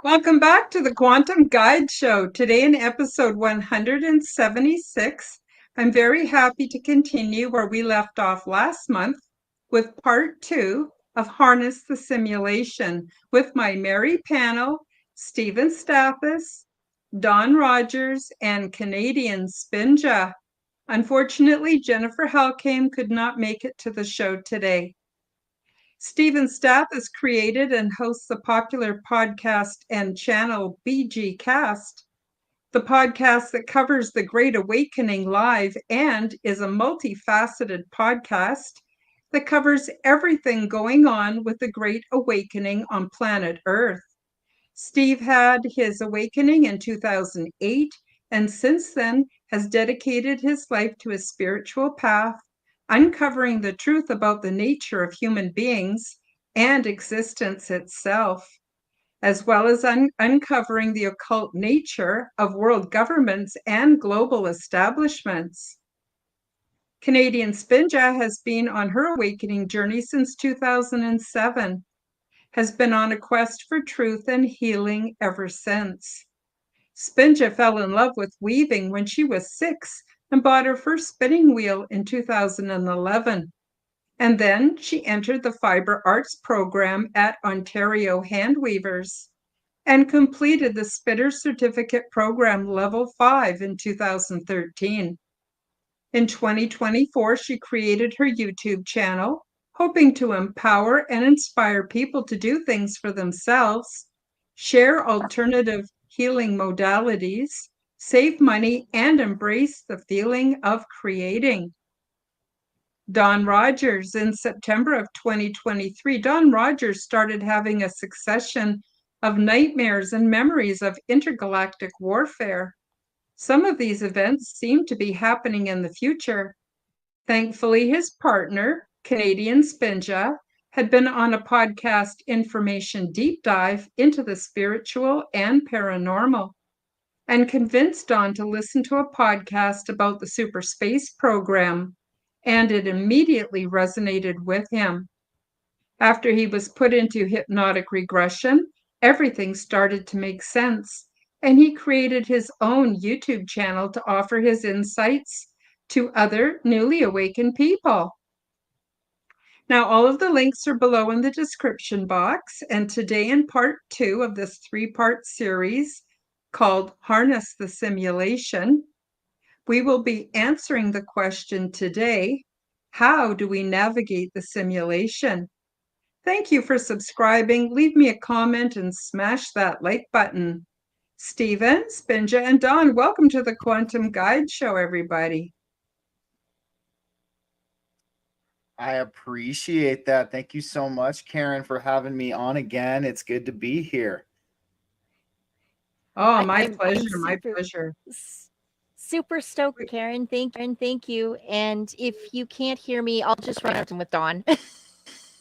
Welcome back to the Quantum Guide Show. Today in episode 176, I'm very happy to continue where we left off last month with part 2 of Harness the Simulation with my merry panel, Stephen Stathis, Don Rogers, and Canadian Spinja. Unfortunately, Jennifer Halcame could not make it to the show today. Stephen Stathis created and hosts the popular podcast and channel BG Cast, the podcast that covers the Great Awakening live and is a multifaceted podcast that covers everything going on with the Great Awakening on planet Earth. Steve had his awakening in 2008 and since then has dedicated his life to his spiritual path, uncovering the truth about the nature of human beings and existence itself, as well as uncovering the occult nature of world governments and global establishments. Canadian Spinja has been on her awakening journey since 2007, has been on a quest for truth and healing ever since. Spinja fell in love with weaving when she was 6 and bought her first spinning wheel in 2011. And then she entered the Fiber Arts program at Ontario Handweavers and completed the Spinner Certificate Program Level 5 in 2013. In 2024, she created her YouTube channel, hoping to empower and inspire people to do things for themselves, share alternative healing modalities, save money, and embrace the feeling of creating. Don Rogers, in September of 2023, Don Rogers started having a succession of nightmares and memories of intergalactic warfare. Some of these events seem to be happening in the future. Thankfully, his partner, Canadian Spinja, had been on a podcast information deep dive into the spiritual and paranormal and convinced Don to listen to a podcast about the super space program, and it immediately resonated with him. After he was put into hypnotic regression, everything started to make sense, and he created his own YouTube channel to offer his insights to other newly awakened people. Now, all of the links are below in the description box, and today in part 2 of this 3-part series called Harness the Simulation, we will be answering the question today, how do we navigate the simulation? Thank you for subscribing. Leave me a comment and smash that like button. Stephen, Spinja, and Don, welcome to the Quantum Guide Show, everybody. I appreciate that. Thank you so much, Karen, for having me on again. It's good to be here. Oh, my pleasure, my pleasure. Super stoked, Karen. Thank you. And if you can't hear me, I'll just run out with Dawn.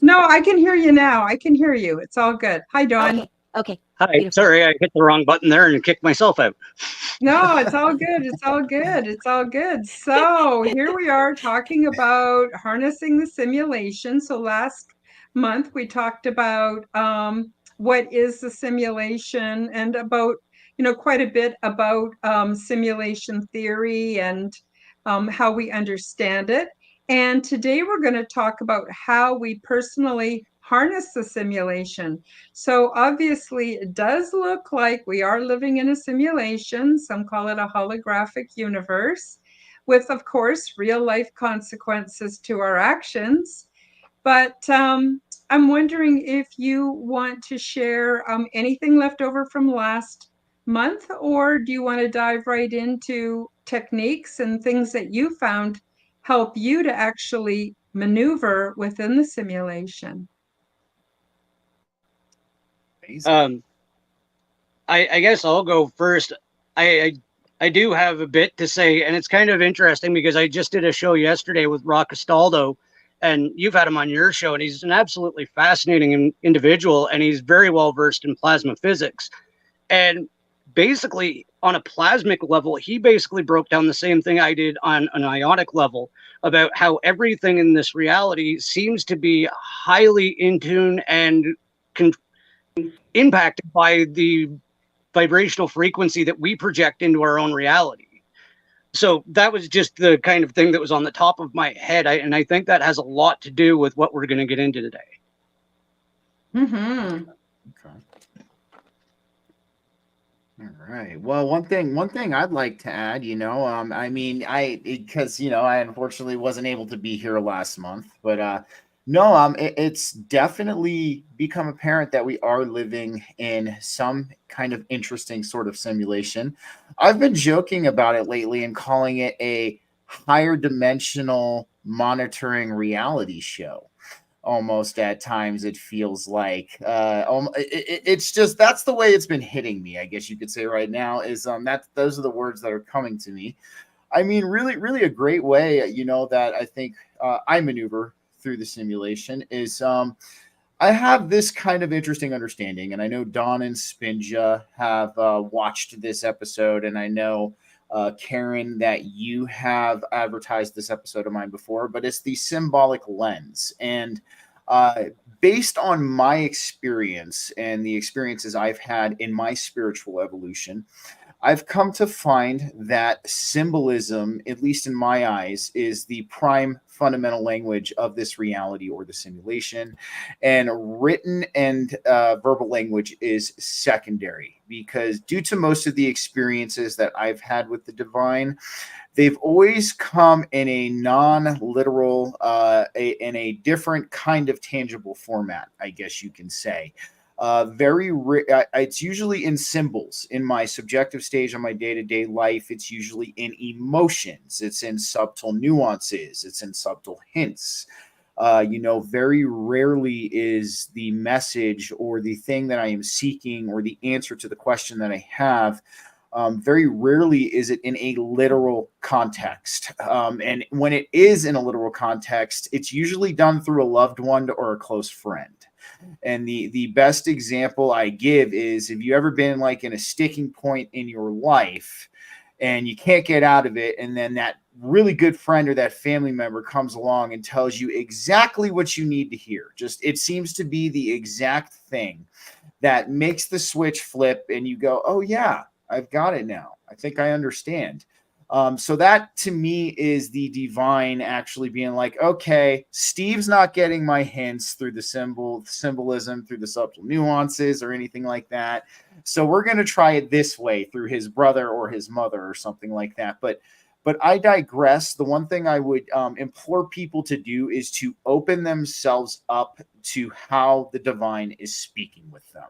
No, I can hear you now. I can hear you. It's all good. Hi, Dawn. Okay. Hi. Beautiful. Sorry, I hit the wrong button there and kicked myself out. No, it's all good. It's all good. It's all good. So here we are talking about harnessing the simulation. So last month we talked about what is the simulation and about, quite a bit about simulation theory and how we understand it. And today we're going to talk about how we personally harness the simulation. So obviously it does look like we are living in a simulation. Some call it a holographic universe with, of course, real life consequences to our actions. But I'm wondering if you want to share anything left over from last month, or do you want to dive right into techniques and things that you found help you to actually maneuver within the simulation? I guess I'll go first. I do have a bit to say, and it's kind of interesting because I just did a show yesterday with Rock Castaldo, and you've had him on your show, and he's an absolutely fascinating individual, and he's very well versed in plasma physics. And basically, on a plasmic level, he basically broke down the same thing I did on an ionic level about how everything in this reality seems to be highly in tune and impacted by the vibrational frequency that we project into our own reality. So that was just the kind of thing that was on the top of my head. And I think that has a lot to do with what we're going to get into today. Mm-hmm. Okay. All right. Well, one thing I'd like to add, I mean, because I unfortunately wasn't able to be here last month, but no, it's definitely become apparent that we are living in some kind of interesting sort of simulation. I've been joking about it lately and calling it a higher dimensional monitoring reality show. Almost at times it feels like it's just that's the way it's been hitting me, I guess you could say right now, is that those are the words that are coming to me. I mean, really a great way, that I think I maneuver through the simulation is I have this kind of interesting understanding, and I know Don and Spinja have watched this episode, and I know Karen, that you have advertised this episode of mine before, but it's the symbolic lens. And uh, based on my experience and the experiences I've had in my spiritual evolution, I've come to find that symbolism, at least in my eyes, is the prime fundamental language of this reality or the simulation. And written and verbal language is secondary because, due to most of the experiences that I've had with the divine, they've always come in a non-literal, in a different kind of tangible format, I guess you can say. It's usually in symbols. In my subjective stage on my day-to-day life, it's usually in emotions, it's in subtle nuances, it's in subtle hints. Very rarely is the message or the thing that I am seeking or the answer to the question that I have, very rarely is it in a literal context. And when it is in a literal context, it's usually done through a loved one or a close friend. And the best example I give is, if you ever been like in a sticking point in your life and you can't get out of it, and then that really good friend or that family member comes along and tells you exactly what you need to hear. Just it seems to be the exact thing that makes the switch flip and you go, "Oh yeah, I've got it now. I think I understand." So that to me is the divine actually being like, okay, Steve's not getting my hints through the symbolism, through the subtle nuances or anything like that. So we're going to try it this way through his brother or his mother or something like that. But I digress. The one thing I would implore people to do is to open themselves up to how the divine is speaking with them.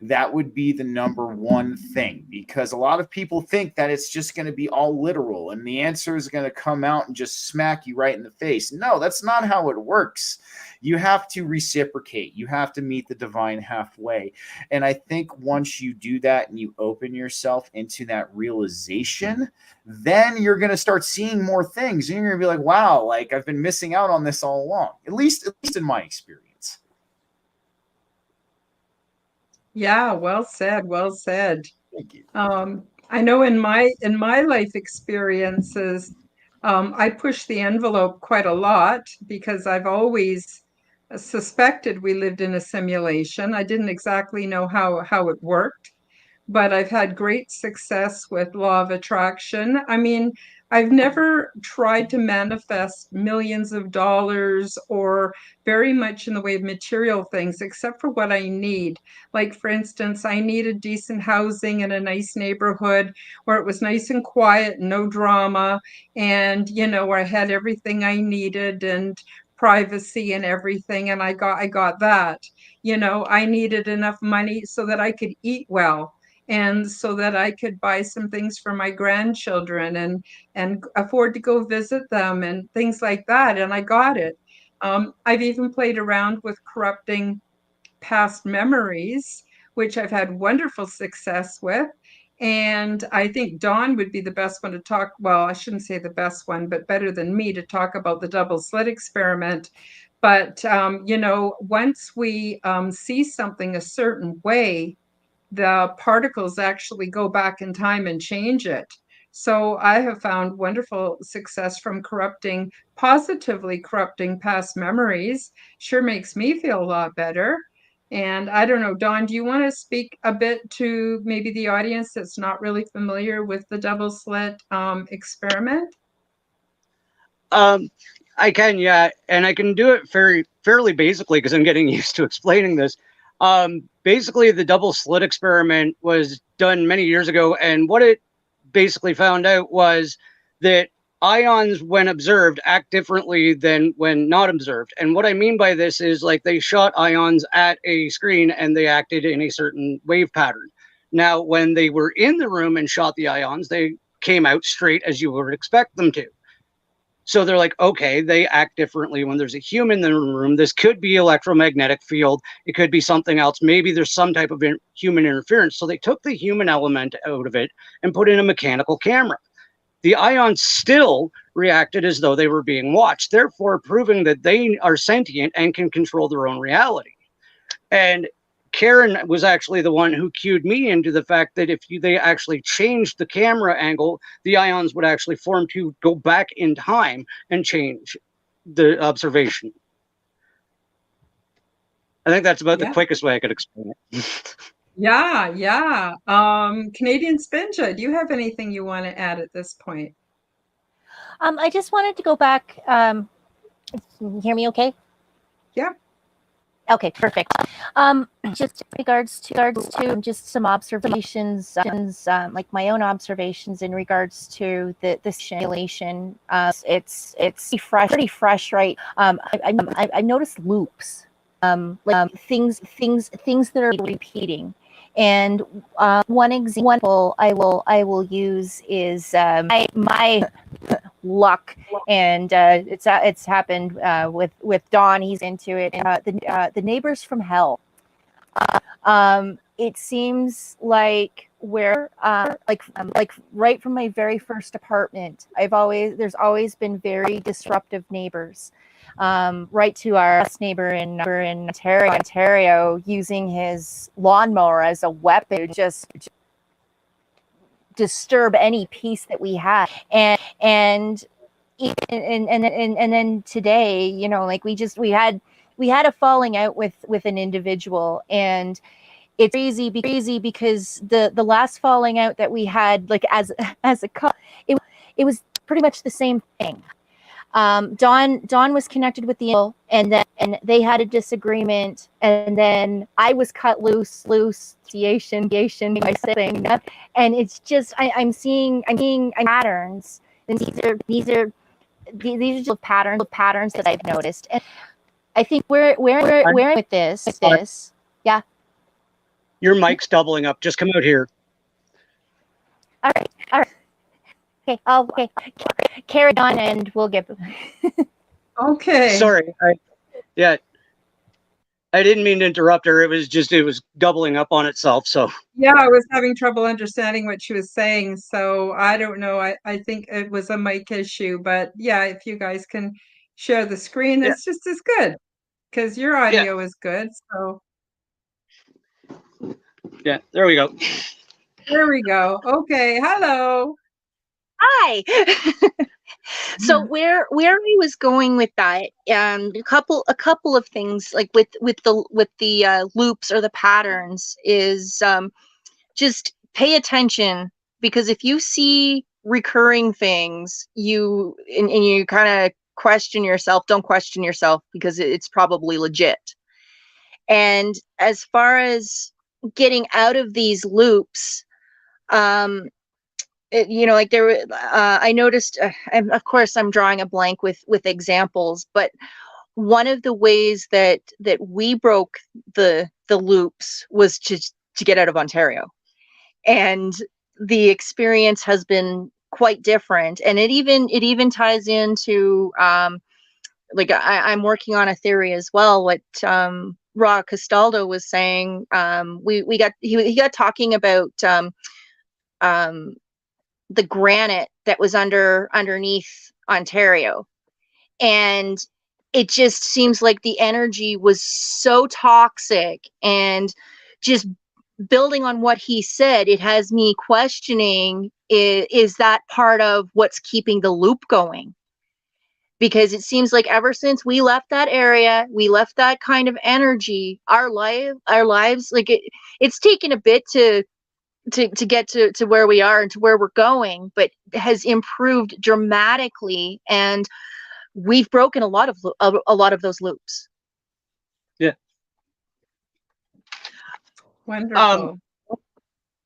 That would be the number one thing, because a lot of people think that it's just going to be all literal and the answer is going to come out and just smack you right in the face. No, that's not how it works. You have to reciprocate. You have to meet the divine halfway. And I think once you do that and you open yourself into that realization, then you're going to start seeing more things. And you're going to be like, wow, like I've been missing out on this all along, at least in my experience. Yeah, well said, well said. Thank you. I know in my life experiences, I push the envelope quite a lot because I've always suspected we lived in a simulation. I didn't exactly know how it worked, but I've had great success with law of attraction. I mean, I've never tried to manifest millions of dollars or very much in the way of material things, except for what I need. Like, for instance, I needed decent housing in a nice neighborhood where it was nice and quiet, no drama, and, where I had everything I needed and privacy and everything. And I got that. I needed enough money so that I could eat well and so that I could buy some things for my grandchildren and afford to go visit them and things like that. And I got it. I've even played around with corrupting past memories, which I've had wonderful success with. And I think Dawn would be the best one to talk. Well, I shouldn't say the best one, but better than me to talk about the double slit experiment. But, once we see something a certain way, the particles actually go back in time and change it. So I have found wonderful success from positively corrupting past memories. Sure makes me feel a lot better. And I don't know, Dawn, do you want to speak a bit to maybe the audience that's not really familiar with the double slit experiment? I can, yeah, and I can do it fairly basically because I'm getting used to explaining this. Basically, the double slit experiment was done many years ago, and what it basically found out was that ions, when observed, act differently than when not observed. And what I mean by this is, like, they shot ions at a screen and they acted in a certain wave pattern. Now, when they were in the room and shot the ions, they came out straight as you would expect them to. So they're like, okay, they act differently when there's a human in the room. This could be electromagnetic field. It could be something else. Maybe there's some type of human interference. So they took the human element out of it and put in a mechanical camera. The ions still reacted as though they were being watched, therefore proving that they are sentient and can control their own reality. And Karen was actually the one who cued me into the fact that if they actually changed the camera angle, the ions would actually form to go back in time and change the observation. I think that's about the quickest way I could explain it. Yeah, yeah. Canadian Spinja, do you have anything you want to add at this point? I just wanted to go back. Can you hear me okay? Yeah. Okay, perfect. Just in regards to just some observations, like my own observations in regards to the simulation. It's pretty fresh, right? I noticed loops, things that are repeating. And one example I will use is my luck, and it's happened with Don. He's into it. The Neighbors from Hell. It seems like where like right from my very first apartment, there's always been very disruptive neighbors. Right to our neighbor in Ontario, using his lawnmower as a weapon to just disturb any peace that we had. And then today, you know, like we had a falling out with an individual, and it's crazy because the last falling out that we had, like as a couple, it was pretty much the same thing. Dawn was connected with the angel, and they had a disagreement, and then I was cut loose by something, and it's just I'm seeing patterns, and these are just patterns that I've noticed, and I think where with this, yeah. Your mic's doubling up. Just come out here. All right. Okay, carry on, and we'll get. Okay. Sorry. I didn't mean to interrupt her. It was doubling up on itself. So yeah, I was having trouble understanding what she was saying. So I don't know. I think it was a mic issue, but yeah, if you guys can share the screen, that's just as good because your audio is good. So yeah, there we go. There we go. Okay. Hello. Hi. So where I was going with that, a couple of things, like with the loops or the patterns, is just pay attention, because if you see recurring things, you kind of question yourself. Don't question yourself, because it's probably legit. And as far as getting out of these loops, like there, I noticed, of course I'm drawing a blank with examples, but one of the ways that we broke the loops was to get out of Ontario. And the experience has been quite different. And it even ties into, like I'm working on a theory as well, what Ra Castaldo was saying. He got talking about the granite that was underneath Ontario, and it just seems like the energy was so toxic. And just building on what he said, it has me questioning, is that part of what's keeping the loop going? because it seems like ever since we left that area, we left that kind of energy, our lives, like it's taken a bit to get to where we are and to where we're going, but has improved dramatically, and we've broken a lot of those loops. Yeah. Wonderful.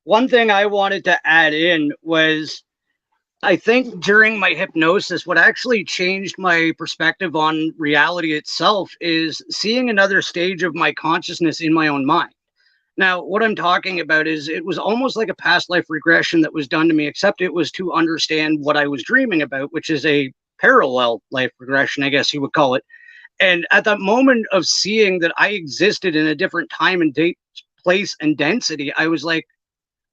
One thing I wanted to add in was, I think during my hypnosis, what actually changed my perspective on reality itself is seeing another stage of my consciousness in my own mind. Now, what I'm talking about is it was almost like a past life regression that was done to me, except it was to understand what I was dreaming about, which is a parallel life regression, I guess you would call it. And at that moment of seeing that I existed in a different time and date, place, and density, I was like,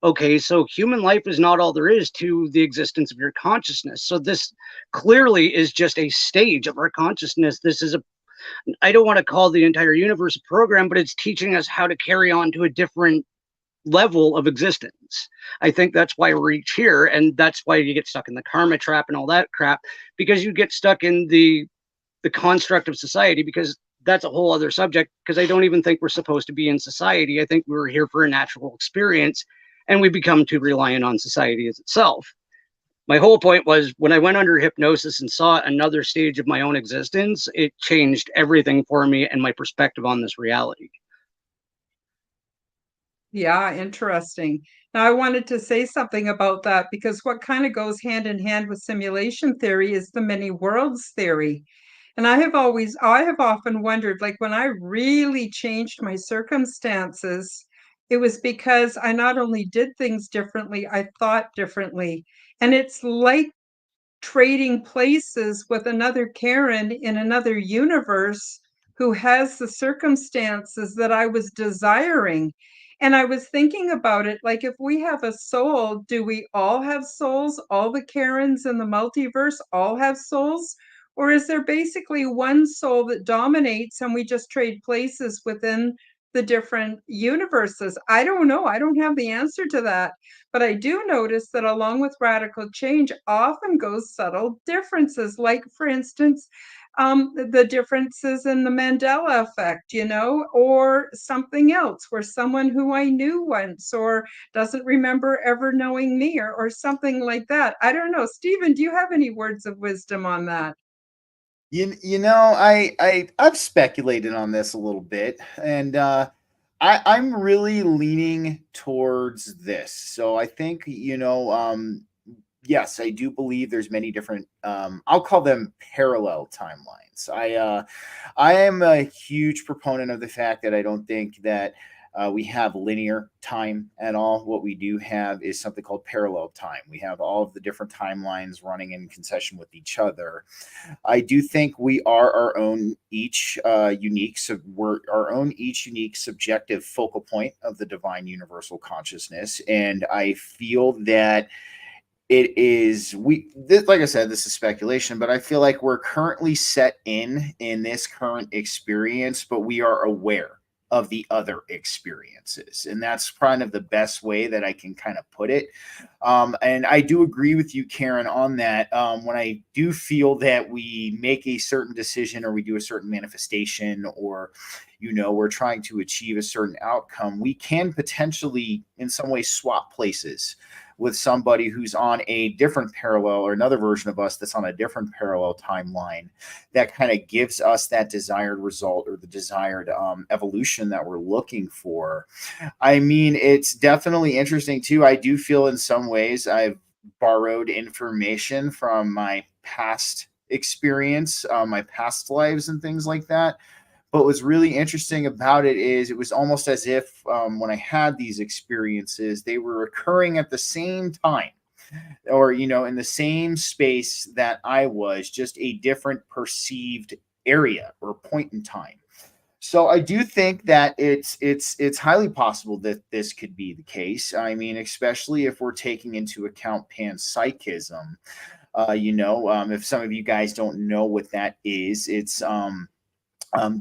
okay, so human life is not all there is to the existence of your consciousness. So this clearly is just a stage of our consciousness. This is I don't want to call the entire universe a program, but it's teaching us how to carry on to a different level of existence. I think that's why we're each here. And that's why you get stuck in the karma trap and all that crap, because you get stuck in the construct of society, because that's a whole other subject, because I don't even think we're supposed to be in society. I think we were here for a natural experience, and we become too reliant on society as itself. My whole point was, when I went under hypnosis and saw another stage of my own existence, it changed everything for me and my perspective on this reality. Yeah, interesting. Now, I wanted to say something about that because what kind of goes hand in hand with simulation theory is the many worlds theory. And I have often wondered, like when I really changed my circumstances, it was because I not only did things differently, I thought differently. And it's like trading places with another Karen in another universe who has the circumstances that I was desiring. And I was thinking about it, like if we have a soul, do we all have souls? All the Karens in the multiverse all have souls? Or is there basically one soul that dominates and we just trade places within the different universes? I don't know. I don't have the answer to that. But I do notice that along with radical change often goes subtle differences, like, for instance, the differences in the Mandela effect, or something else where someone who I knew once or doesn't remember ever knowing me or something like that. I don't know. Stephen, do you have any words of wisdom on that? I've speculated on this a little bit, and I'm really leaning towards this. So I think, yes, I do believe there's many different, I'll call them parallel timelines. I am a huge proponent of the fact that I don't think that we have linear time at all. What we do have is something called parallel time. We have all of the different timelines running in concession with each other. I do think we are our own each we're our own each unique subjective focal point of the divine universal consciousness, and I feel that like I said, this is speculation, but I feel like we're currently set in this current experience, but we are aware of the other experiences, and that's kind of the best way that I can kind of put it. And I do agree with you, Karen, on that. When I do feel that we make a certain decision or we do a certain manifestation, or we're trying to achieve a certain outcome, we can potentially in some way swap places with somebody who's on a different parallel, or another version of us that's on a different parallel timeline, that kind of gives us that desired result or the desired evolution that we're looking for. I mean, it's definitely interesting too. I do feel in some ways I've borrowed information from my past experience, my past lives and things like that. But what's really interesting about it is it was almost as if when I had these experiences, they were occurring at the same time, or, in the same space that I was, just a different perceived area or point in time. So I do think that it's highly possible that this could be the case. I mean, especially if we're taking into account panpsychism. If some of you guys don't know what that is, it's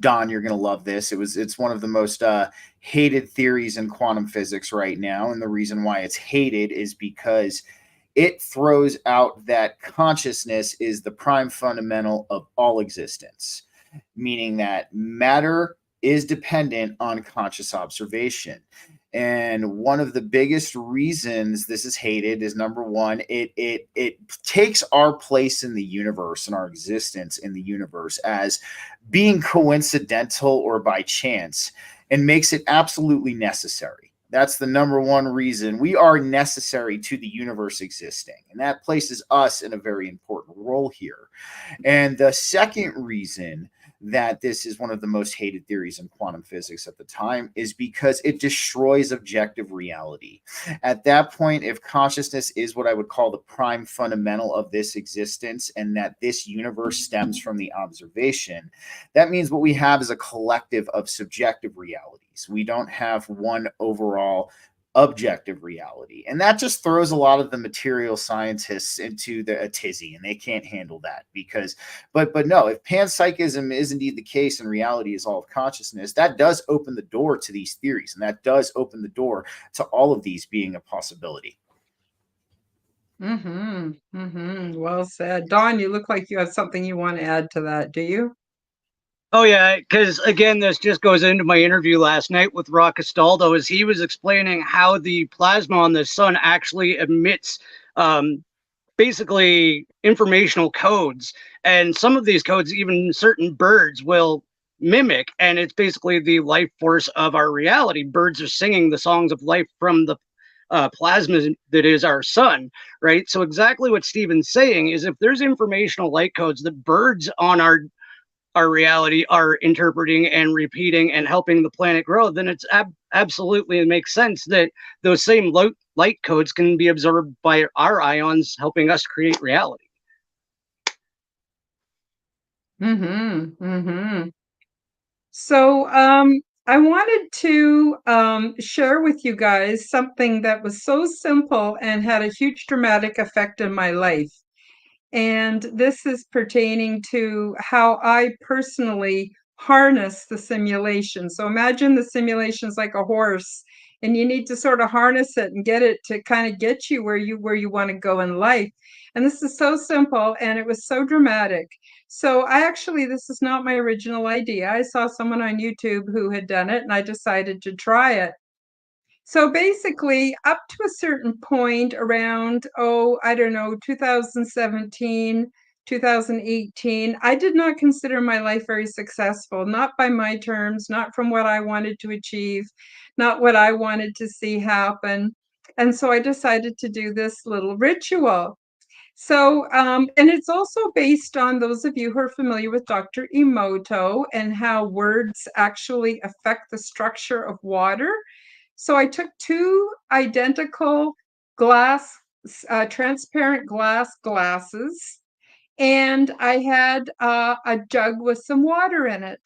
Don, you're going to love this. It's one of the most hated theories in quantum physics right now, and the reason why it's hated is because it throws out that consciousness is the prime fundamental of all existence, meaning that matter is dependent on conscious observation. And one of the biggest reasons this is hated is, number one, it takes our place in the universe and our existence in the universe as being coincidental or by chance, and makes it absolutely necessary. That's the number one reason we are necessary to the universe existing. And that places us in a very important role here. And the second reason that this is one of the most hated theories in quantum physics at the time is because it destroys objective reality. At that point, if consciousness is what I would call the prime fundamental of this existence, and that this universe stems from the observation, that means what we have is a collective of subjective realities. We don't have one overall objective reality. And that just throws a lot of the material scientists into a tizzy, and they can't handle that because, but no, if panpsychism is indeed the case and reality is all of consciousness, that does open the door to these theories, and that does open the door to all of these being a possibility. Well said. Dawn, you look like you have something you want to add to that, do you? Oh yeah, because again, this just goes into my interview last night with Rock Castaldo, as he was explaining how the plasma on the sun actually emits basically informational codes, and some of these codes even certain birds will mimic, and it's basically the life force of our reality. Birds are singing the songs of life from the plasma that is our sun, right? So exactly what Stephen's saying is, if there's informational light codes that birds on our reality are interpreting and repeating and helping the planet grow, then it's absolutely, it makes sense that those same light codes can be absorbed by our ions, helping us create reality. So I wanted to share with you guys something that was so simple and had a huge dramatic effect in my life. And this is pertaining to how I personally harness the simulation. So imagine the simulation's like a horse, and you need to sort of harness it and get it to kind of get you where you want to go in life. And this is so simple, and it was so dramatic. So this is not my original idea. I saw someone on YouTube who had done it, and I decided to try it. So basically, up to a certain point around, 2017, 2018, I did not consider my life very successful, not by my terms, not from what I wanted to achieve, not what I wanted to see happen. And so I decided to do this little ritual. So, and it's also based on those of you who are familiar with Dr. Emoto and how words actually affect the structure of water. So I took two identical transparent glass glasses, and I had a jug with some water in it.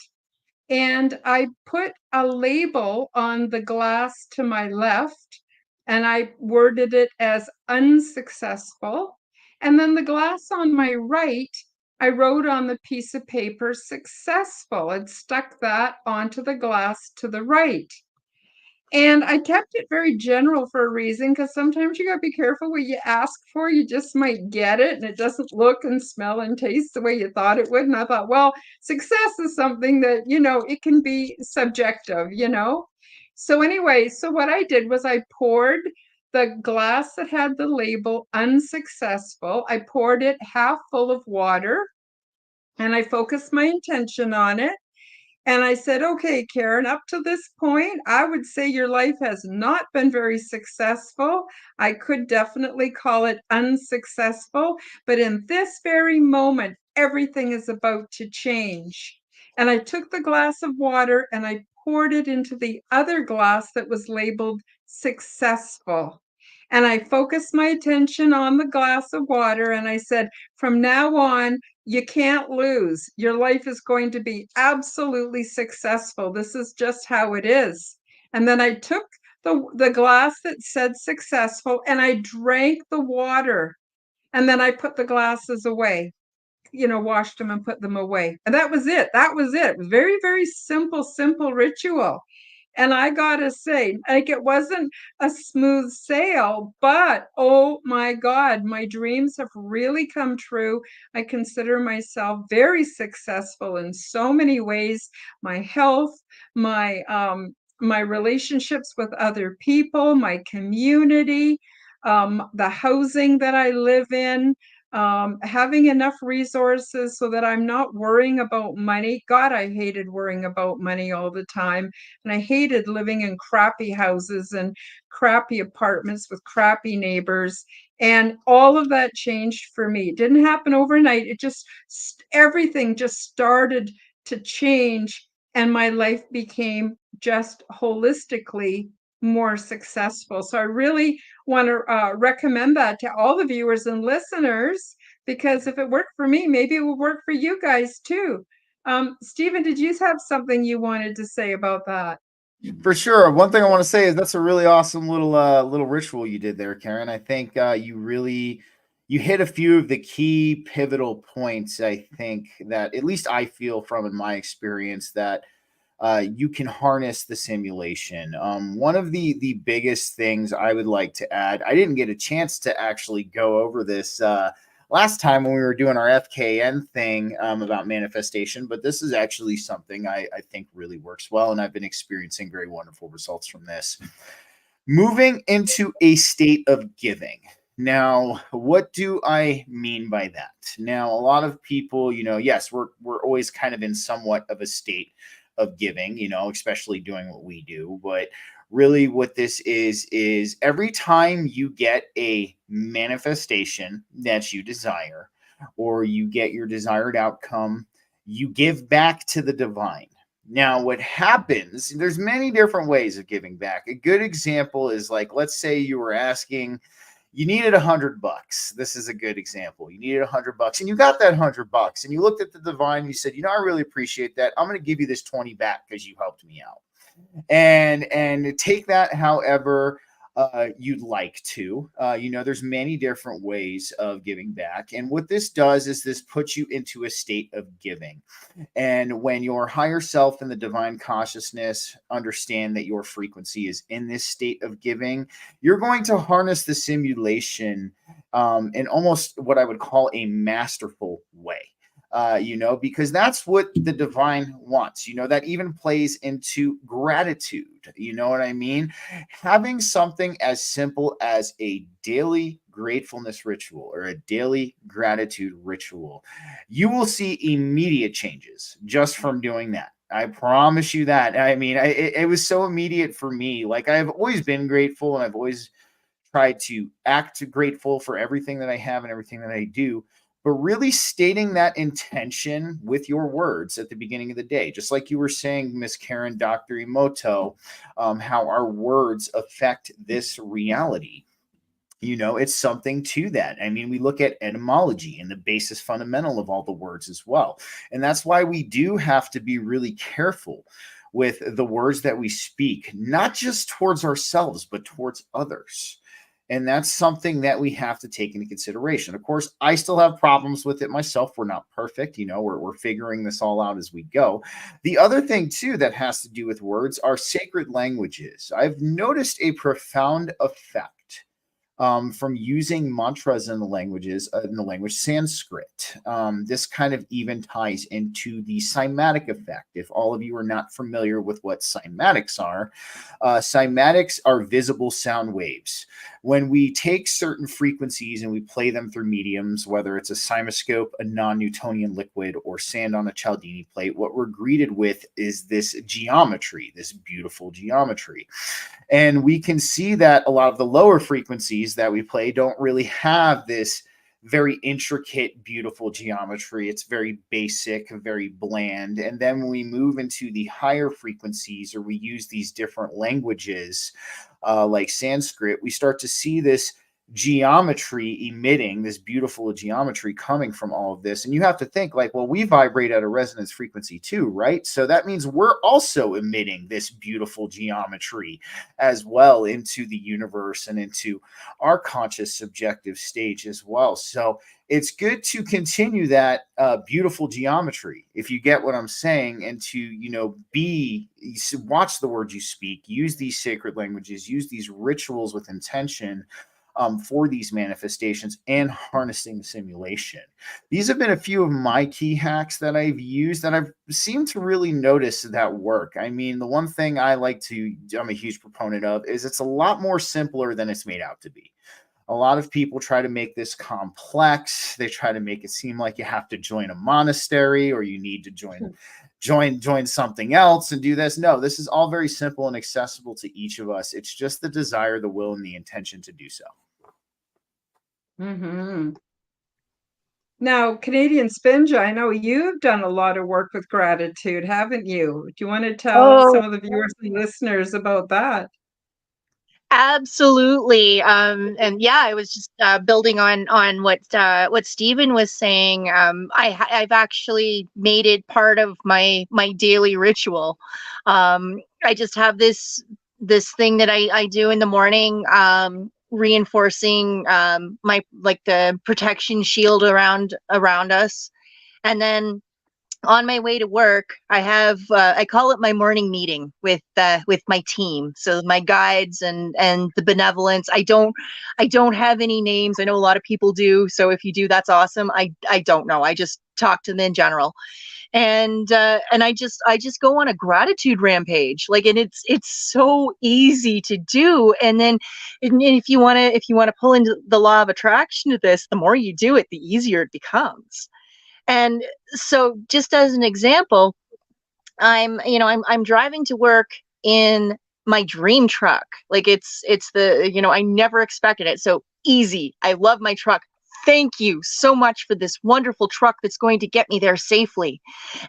And I put a label on the glass to my left, and I worded it as unsuccessful. And then the glass on my right, I wrote on the piece of paper successful and stuck that onto the glass to the right. And I kept it very general for a reason, because sometimes you got to be careful what you ask for. You just might get it and it doesn't look and smell and taste the way you thought it would. And I thought, well, success is something that, it can be subjective. So anyway, so what I did was I poured the glass that had the label unsuccessful. I poured it half full of water, and I focused my intention on it. And I said, okay, Karen, up to this point, I would say your life has not been very successful. I could definitely call it unsuccessful. But in this very moment, everything is about to change. And I took the glass of water and I poured it into the other glass that was labeled successful. And I focused my attention on the glass of water, and I said, from now on, you can't lose. Your life is going to be absolutely successful. This is just how it is. And then I took the glass that said successful, and I drank the water. And then I put the glasses away, washed them and put them away. And that was it. That was it. It was very, very simple ritual. And I gotta say, like, it wasn't a smooth sail, but oh my God, my dreams have really come true. I consider myself very successful in so many ways. My health, my relationships with other people, my community, the housing that I live in, having enough resources so that I'm not worrying about money. God, I hated worrying about money all the time. And I hated living in crappy houses and crappy apartments with crappy neighbors. And all of that changed for me. It didn't happen overnight. It just, everything just started to change. And my life became just holistically more successful. So I really want to recommend that to all the viewers and listeners, because if it worked for me, maybe it will work for you guys too. Stephen, did you have something you wanted to say about that? For sure. One thing I want to say is that's a really awesome little ritual you did there, Karen. I think you hit a few of the key pivotal points. I think that at least I feel from in my experience that you can harness the simulation. One of the biggest things I would like to add, I didn't get a chance to actually go over this last time when we were doing our FKN thing about manifestation, but this is actually something I think really works well, and I've been experiencing very wonderful results from this. Moving into a state of giving. Now, what do I mean by that? Now, a lot of people, yes, we're always kind of in somewhat of a state of giving, especially doing what we do. But really what this is every time you get a manifestation that you desire or you get your desired outcome, you give back to the divine. Now, what happens, there's many different ways of giving back. A good example is like, let's say you were asking, you needed $100. This is a good example. You needed $100 and you got that $100 and you looked at the divine and you said, I really appreciate that. I'm going to give you this 20 back because you helped me out. And take that however you'd like to. There's many different ways of giving back. And what this does is this puts you into a state of giving. And when your higher self and the divine consciousness understand that your frequency is in this state of giving, you're going to harness the simulation in almost what I would call a masterful way. Because that's what the divine wants. That even plays into gratitude. You know what I mean? Having something as simple as a daily gratefulness ritual or a daily gratitude ritual, you will see immediate changes just from doing that. I promise you that. I mean, it was so immediate for me. Like, I've always been grateful and I've always tried to act grateful for everything that I have and everything that I do. But really stating that intention with your words at the beginning of the day, just like you were saying, Miss Karen, Dr. Emoto, how our words affect this reality. It's something to that. I mean, we look at etymology and the basis fundamental of all the words as well. And that's why we do have to be really careful with the words that we speak, not just towards ourselves, but towards others. And that's something that we have to take into consideration. Of course, I still have problems with it myself. We're not perfect. We're figuring this all out as we go. The other thing, too, that has to do with words are sacred languages. I've noticed a profound effect from using mantras in the language Sanskrit. This kind of even ties into the cymatic effect. If all of you are not familiar with what cymatics are visible sound waves. When we take certain frequencies and we play them through mediums, whether it's a cymoscope, a non-Newtonian liquid, or sand on a Cialdini plate, what we're greeted with is this geometry, this beautiful geometry. And we can see that a lot of the lower frequencies that we play don't really have this very intricate, beautiful geometry. It's very basic, very bland. And then when we move into the higher frequencies or we use these different languages like Sanskrit, we start to see this geometry emitting, this beautiful geometry coming from all of this. And you have to think like, well, we vibrate at a resonance frequency too, right? So that means we're also emitting this beautiful geometry as well into the universe and into our conscious subjective stage as well. So it's good to continue that beautiful geometry, if you get what I'm saying, and to, watch the words you speak, use these sacred languages, use these rituals with intention for these manifestations, and harnessing the simulation. These have been a few of my key hacks that I've used that I've seemed to really notice that work. I mean, the one thing I'm a huge proponent of is it's a lot more simpler than it's made out to be. A lot of people try to make this complex. They try to make it seem like you have to join a monastery or you need to join something else and do this. No, this is all very simple and accessible to each of us. It's just the desire, the will, and the intention to do so. Mm-hmm. Now, Canadian Spinja, I know you've done a lot of work with gratitude, haven't you? Do you want to tell some of the viewers and listeners about that? Absolutely. And yeah, I was just building on what Stephen was saying. I've actually made it part of my daily ritual. I just have this thing that I do in the morning, reinforcing the protection shield around us, and then on my way to work, I have I call it my morning meeting with my team. So my guides and the benevolence. I don't have any names. I know a lot of people do. So if you do, that's awesome. I don't know. I just talk to them in general. And I just go on a gratitude rampage. And it's so easy to do. And then if you want to pull into the law of attraction to this, the more you do it, the easier it becomes. And so just as an example, I'm driving to work in my dream truck. It's I never expected it. So easy. I love my truck. Thank you so much for this wonderful truck that's going to get me there safely.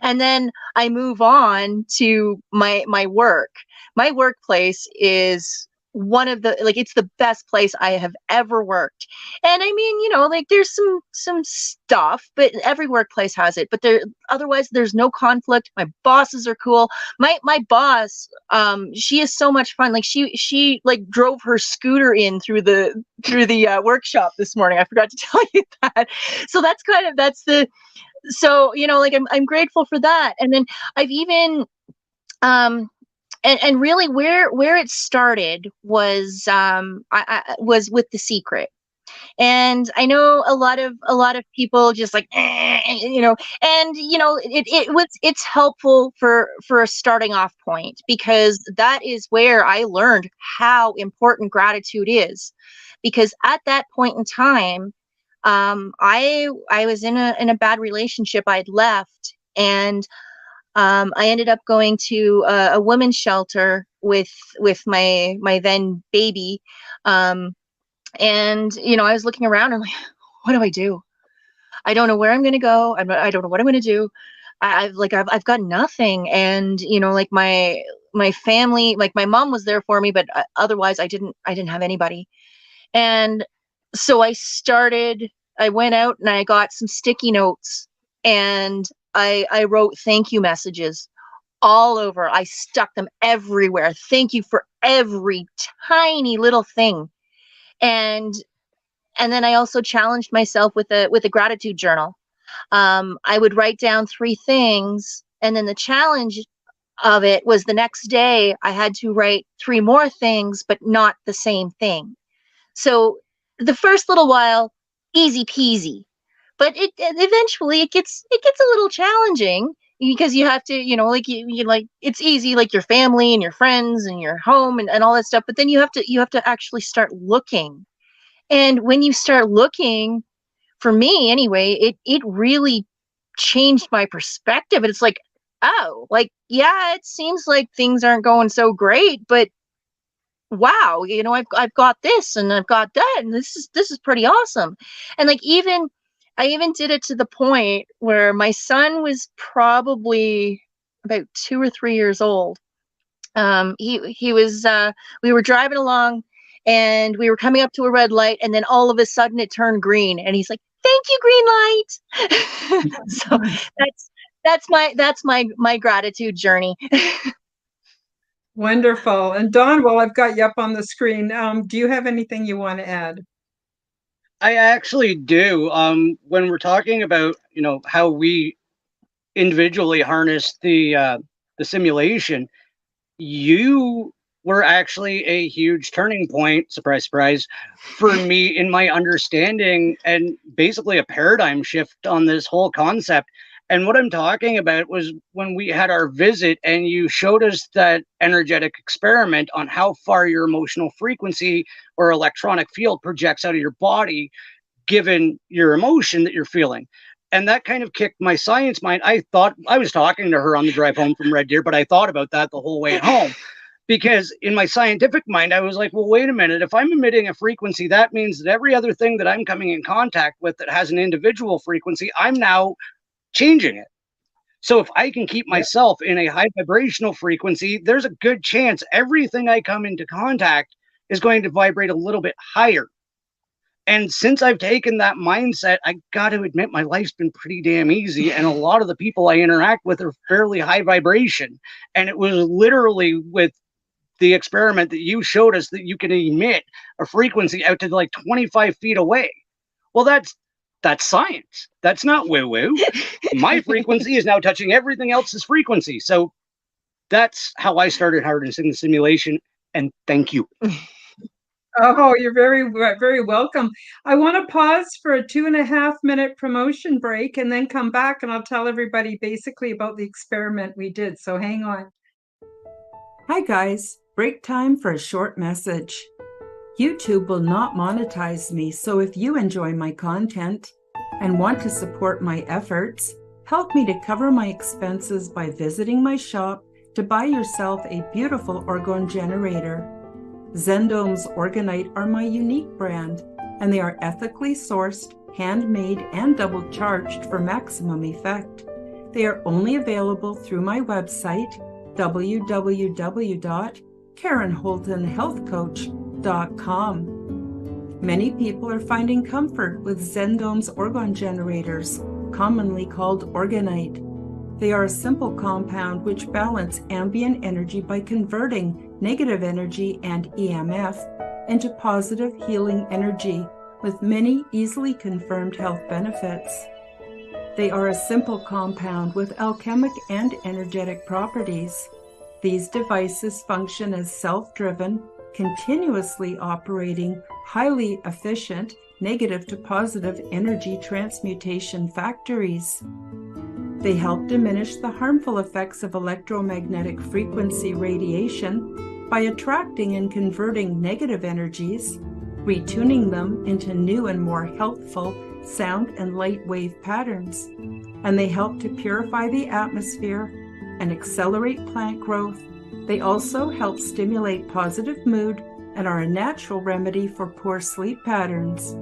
And then I move on to my work. My workplace is one of the it's the best place I have ever worked. And I mean, there's some stuff, but every workplace has it. But otherwise there's no conflict. My bosses are cool. My boss, she is so much fun. She drove her scooter in through the workshop this morning. I forgot to tell you that. So I'm grateful for that. And then I've even and really where it started was I was with The Secret. And I know a lot of people just it's helpful for a starting off point, because that is where I learned how important gratitude is. Because at that point in time, I was in a bad relationship. I'd left, and I ended up going to a women's shelter with my then baby. And I was looking around and what do I do? I don't know where I'm going to go. I don't know what I'm going to do. I've got nothing. And my family, my mom was there for me, but otherwise I didn't have anybody. And so I went out and I got some sticky notes, and I wrote thank you messages all over. I stuck them everywhere. Thank you for every tiny little thing. And then I also challenged myself with a gratitude journal. I would write down 3 things, and then the challenge of it was the next day I had to write 3 more things, but not the same thing. So the first little while, easy peasy, but eventually it gets a little challenging, because you have to, it's easy, your family and your friends and your home and all that stuff, but then you have to actually start looking. And when you start looking, for me anyway, it really changed my perspective. And it's yeah, it seems like things aren't going so great, but wow, I've got this and I've got that, and this is pretty awesome. And I even did it to the point where my son was probably about 2 or 3 years old. He was we were driving along, and we were coming up to a red light, and then all of a sudden it turned green, and he's like, "Thank you, green light." So that's my gratitude journey. Wonderful. And Dawn, while I've got you up on the screen, do you have anything you want to add? I actually do. When we're talking about, how we individually harness the simulation, you were actually a huge turning point, surprise, surprise, for me in my understanding, and basically a paradigm shift on this whole concept. And what I'm talking about was when we had our visit and you showed us that energetic experiment on how far your emotional frequency or electronic field projects out of your body, given your emotion that you're feeling. And that kind of kicked my science mind. I thought I was talking to her on the drive home from Red Deer, but I thought about that the whole way home. Because in my scientific mind, I was like, well, wait a minute. If I'm emitting a frequency, that means that every other thing that I'm coming in contact with that has an individual frequency, I'm now changing it. So if I can keep myself in a high vibrational frequency, there's a good chance everything I come into contact is going to vibrate a little bit higher. And since I've taken that mindset, I got to admit my life's been pretty damn easy. And a lot of the people I interact with are fairly high vibration. And it was literally with the experiment that you showed us that you can emit a frequency out to like 25 feet away. Well, that's science. That's not woo-woo. My frequency is now touching everything else's frequency. So that's how I started harnessing the simulation. And thank you. Oh, you're very, very welcome. I want to pause for a 2.5-minute promotion break and then come back and I'll tell everybody basically about the experiment we did. So hang on. Hi guys, break time for a short message. YouTube will not monetize me, so if you enjoy my content and want to support my efforts, help me to cover my expenses by visiting my shop to buy yourself a beautiful orgone generator. Zendome's Orgonite are my unique brand, and they are ethically sourced, handmade, and double charged for maximum effect. They are only available through my website, www.KarenHoltonHealthCoach.com. Many people are finding comfort with Zendome's orgone generators, commonly called Orgonite. They are a simple compound which balance ambient energy by converting negative energy and EMF into positive healing energy with many easily confirmed health benefits. They are a simple compound with alchemic and energetic properties. These devices function as self-driven, continuously operating, highly efficient, negative to positive energy transmutation factories. They help diminish the harmful effects of electromagnetic frequency radiation by attracting and converting negative energies, retuning them into new and more healthful sound and light wave patterns. And they help to purify the atmosphere and accelerate plant growth. They also help stimulate positive mood and are a natural remedy for poor sleep patterns.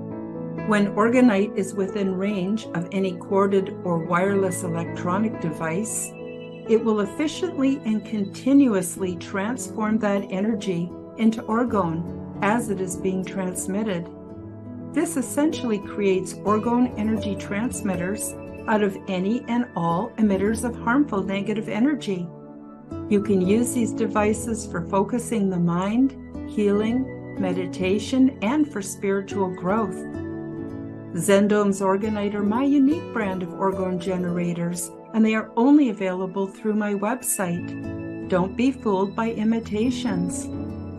When Orgonite is within range of any corded or wireless electronic device, it will efficiently and continuously transform that energy into orgone as it is being transmitted. This essentially creates orgone energy transmitters out of any and all emitters of harmful negative energy. You can use these devices for focusing the mind, healing, meditation, and for spiritual growth. Zendome's Orgonite are my unique brand of orgone generators, and they are only available through my website. Don't be fooled by imitations.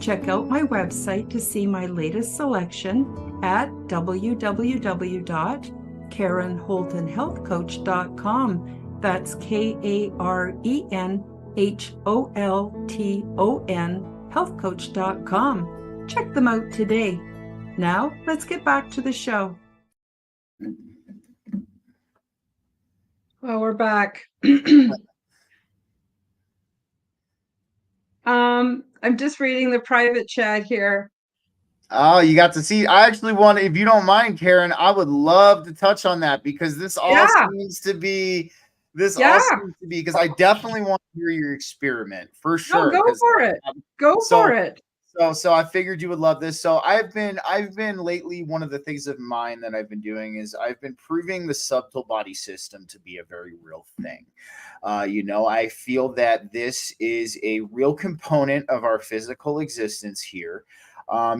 Check out my website to see my latest selection at www.KarenHoltonHealthCoach.com. That's KarenHolton healthcoach.com. Check them out today. Now, let's get back to the show. Well, we're back. I'm just reading the private chat here. Oh, you got to see. I actually want, if you don't mind, Karen, I would love to touch on that because this also needs to be. This also needs to be because I definitely want to hear your experiment for sure. No, go for it. Go for it. So I figured you would love this. So I've been lately, one of the things of mine that I've been doing is I've been proving the subtle body system to be a very real thing. I feel that this is a real component of our physical existence here.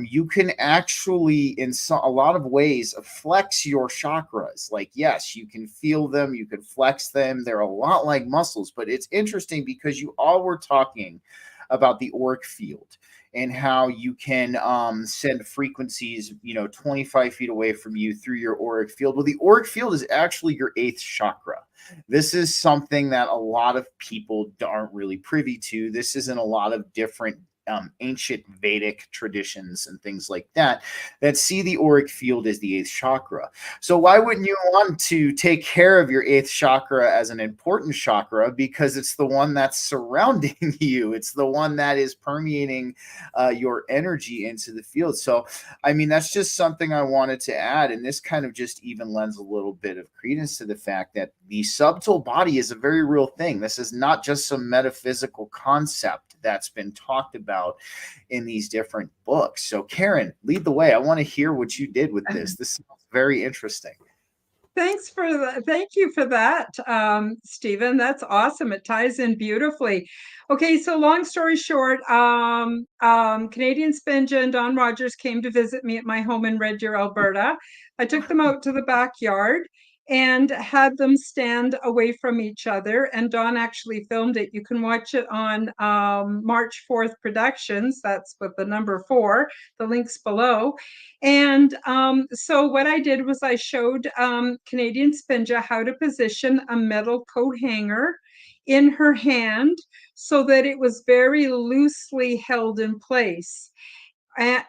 You can actually, a lot of ways, flex your chakras. Like, yes, you can feel them, you can flex them. They're a lot like muscles, but it's interesting because you all were talking about the auric field and how you can send frequencies, 25 feet away from you through your auric field. Well, the auric field is actually your eighth chakra. This is something that a lot of people aren't really privy to. This is in a lot of different ancient Vedic traditions and things like that see the auric field as the eighth chakra. So why wouldn't you want to take care of your eighth chakra as an important chakra? Because it's the one that's surrounding you. It's the one that is permeating your energy into the field. So, I mean, that's just something I wanted to add. And this kind of just even lends a little bit of credence to the fact that the subtle body is a very real thing. This is not just some metaphysical concept that's been talked about in these different books. So Karen, lead the way. I want to hear what you did with this. This sounds very interesting. Thanks for that. Thank you for that, Stephen. That's awesome. It ties in beautifully. Okay, so long story short, Canadian Spinja and Don Rogers came to visit me at my home in Red Deer, Alberta. I took them out to the backyard and had them stand away from each other. And Don actually filmed it. You can watch it on March 4th Productions. That's with the number 4. The link's below. And so what I did was I showed Canadian Spinja how to position a metal coat hanger in her hand so that it was very loosely held in place. And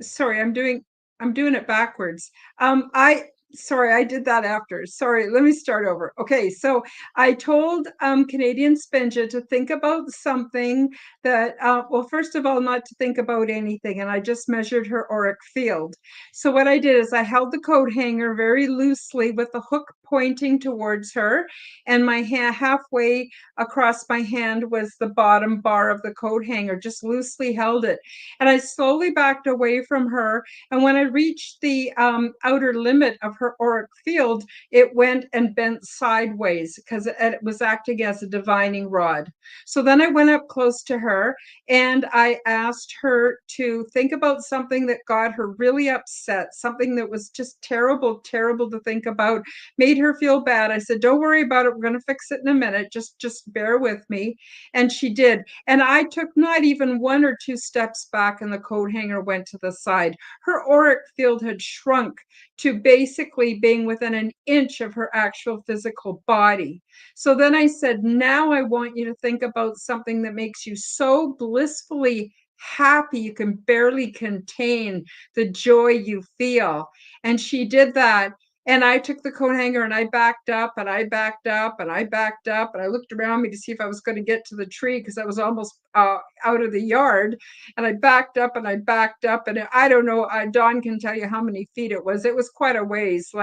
sorry, I'm doing it backwards. I did that after. Sorry, let me start over. Okay, so I told Canadian Spinja to think about something that, well, first of all, not to think about anything, and I just measured her auric field. So what I did is I held the coat hanger very loosely with the hook pointing towards her, and my hand halfway across my hand was the bottom bar of the coat hanger, just loosely held it. And I slowly backed away from her, and when I reached the outer limit of her auric field, it went and bent sideways because it was acting as a divining rod. So then I went up close to her and I asked her to think about something that got her really upset, something that was just terrible, terrible to think about, made her feel bad. I said, don't worry about it. We're going to fix it in a minute. Just bear with me. And she did. And I took not even 1 or 2 steps back and the coat hanger went to the side. Her auric field had shrunk to basically being within an inch of her actual physical body. So then I said, now I want you to think about something that makes you so blissfully happy you can barely contain the joy you feel. And she did that. And I took the coat hanger and I backed up and I backed up and I backed up and I looked around me to see if I was going to get to the tree because I was almost out of the yard. And I backed up and I backed up and I don't know, Dawn can tell you how many feet it was. It was quite a ways,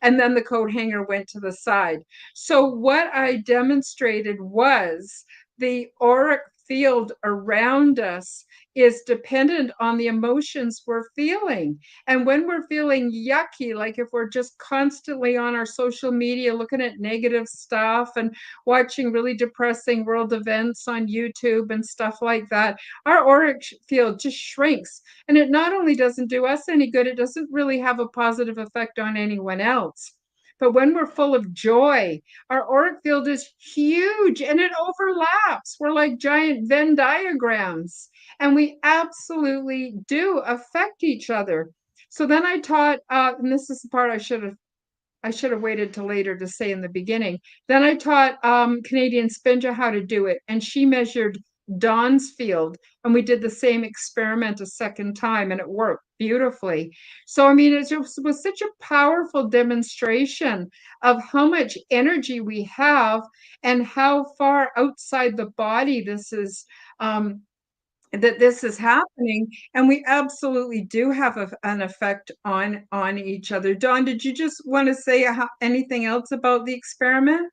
and then the coat hanger went to the side. So what I demonstrated was the auric field around us is dependent on the emotions we're feeling. And when we're feeling yucky, like if we're just constantly on our social media looking at negative stuff and watching really depressing world events on YouTube and stuff like that, our auric field just shrinks. And it not only doesn't do us any good, it doesn't really have a positive effect on anyone else. But when we're full of joy, our auric field is huge and it overlaps. We're like giant Venn diagrams, and we absolutely do affect each other. So then I taught, and this is the part I should have waited till later to say in the beginning. Then I taught Canadian Spinja how to do it, and she measured Dawn's field, and we did the same experiment a second time, and it worked beautifully. So, I mean, it was such a powerful demonstration of how much energy we have and how far outside the body this is happening, and we absolutely do have an effect on each other. Dawn, did you just want to say anything else about the experiment?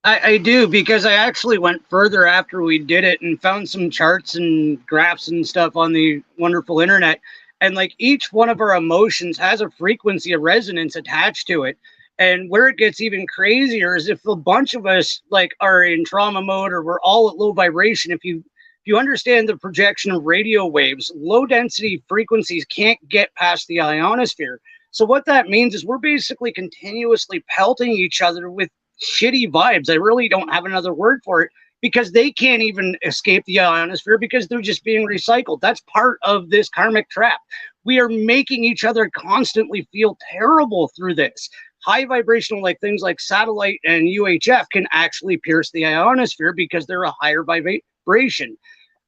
I do, because I actually went further after we did it and found some charts and graphs and stuff on the wonderful internet. And like each one of our emotions has a frequency, a resonance attached to it. And where it gets even crazier is if a bunch of us like are in trauma mode or we're all at low vibration. If you understand the projection of radio waves, low density frequencies can't get past the ionosphere. So what that means is we're basically continuously pelting each other with shitty vibes. I really don't have another word for it, because they can't even escape the ionosphere because they're just being recycled. That's part of this karmic trap. We are making each other constantly feel terrible through this. High vibrational, like things like satellite and UHF, can actually pierce the ionosphere because they're a higher vibration.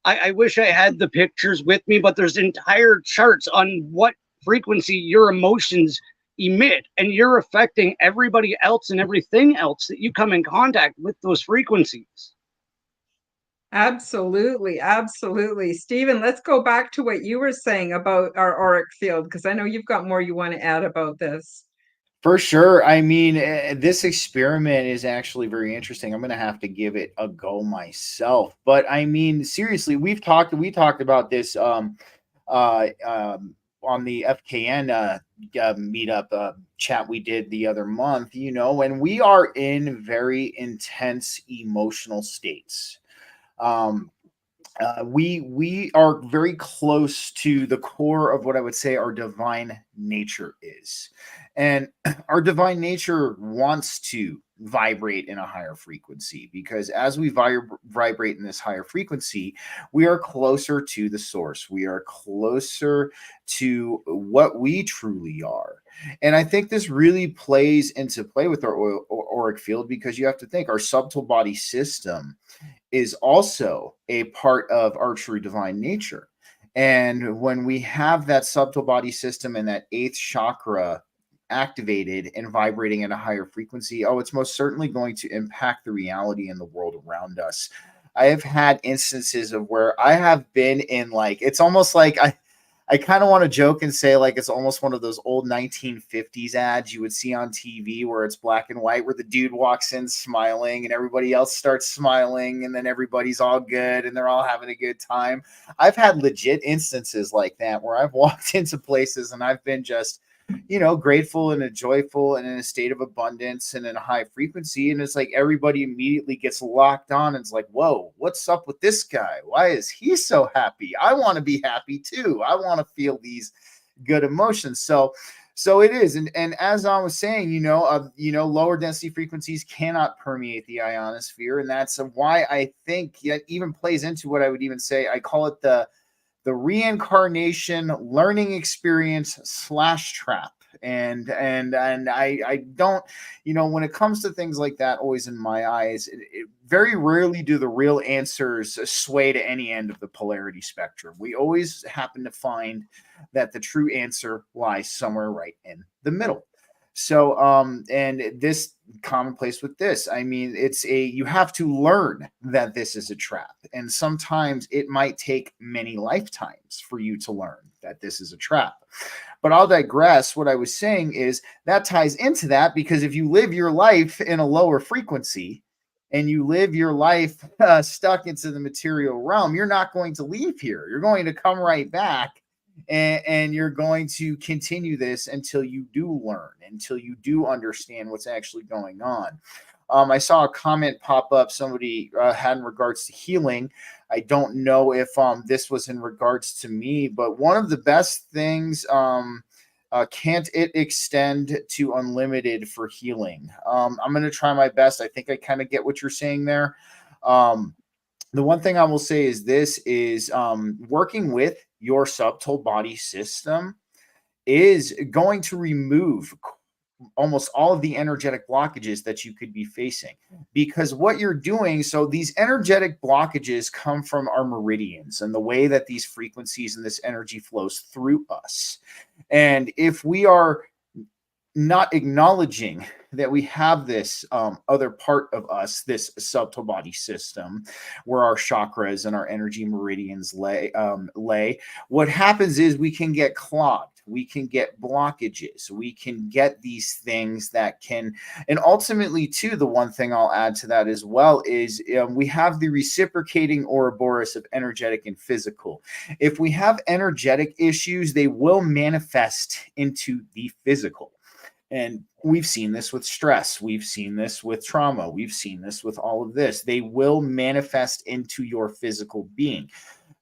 I wish I had the pictures with me, but there's entire charts on what frequency your emotions emit, and you're affecting everybody else and everything else that you come in contact with those frequencies. Absolutely, absolutely. Stephen, let's go back to what you were saying about our auric field, because I know you've got more you want to add about this. For sure. I mean, this experiment is actually very interesting. I'm going to have to give it a go myself. But I mean, seriously, we talked about this on the FKN meetup chat we did the other month, and we are in very intense emotional states. We are very close to the core of what I would say our divine nature is. And our divine nature wants to vibrate in a higher frequency, because as we vibrate in this higher frequency, we are closer to the source. We are closer to what we truly are. And I think this really plays into play with our auric field, because you have to think our subtle body system is also a part of our true divine nature. And when we have that subtle body system and that eighth chakra activated and vibrating at a higher frequency, it's most certainly going to impact the reality in the world around us. I have had instances of where I have been in, like, it's almost like I kind of want to joke and say, like, it's almost one of those old 1950s ads you would see on TV where it's black and white, where the dude walks in smiling and everybody else starts smiling, and then everybody's all good and they're all having a good time. I've had legit instances like that where I've walked into places and I've been just, grateful and joyful and in a state of abundance and in a high frequency. And it's like everybody immediately gets locked on and it's like, whoa, what's up with this guy? Why is he so happy? I want to be happy too. I want to feel these good emotions. So it is. And as I was saying, lower density frequencies cannot permeate the ionosphere. And that's why I think that even plays into what I would even say, I call it the reincarnation learning experience / trap. And I don't, when it comes to things like that, always in my eyes, it very rarely do the real answers sway to any end of the polarity spectrum. We always happen to find that the true answer lies somewhere right in the middle. So, and this commonplace with this, I mean, you have to learn that this is a trap. And sometimes it might take many lifetimes for you to learn that this is a trap. But I'll digress. What I was saying is that ties into that, because if you live your life in a lower frequency and you live your life stuck into the material realm, you're not going to leave here. You're going to come right back. And you're going to continue this until you do learn, until you do understand what's actually going on. I saw a comment pop up somebody had in regards to healing. I don't know if this was in regards to me, but one of the best things, can't it extend to unlimited for healing? I'm going to try my best. I think I kind of get what you're saying there. The one thing I will say is this is working with your subtle body system is going to remove almost all of the energetic blockages that you could be facing, because what you're doing, so these energetic blockages come from our meridians and the way that these frequencies and this energy flows through us. And if we are not acknowledging that we have this other part of us, this subtle body system, where our chakras and our energy meridians lay. What happens is we can get clogged, we can get blockages, we can get these things that can, and ultimately, too, the one thing I'll add to that as well is we have the reciprocating Ouroboros of energetic and physical. If we have energetic issues, they will manifest into the physical. And we've seen this with stress. We've seen this with trauma. We've seen this with all of this. They will manifest into your physical being.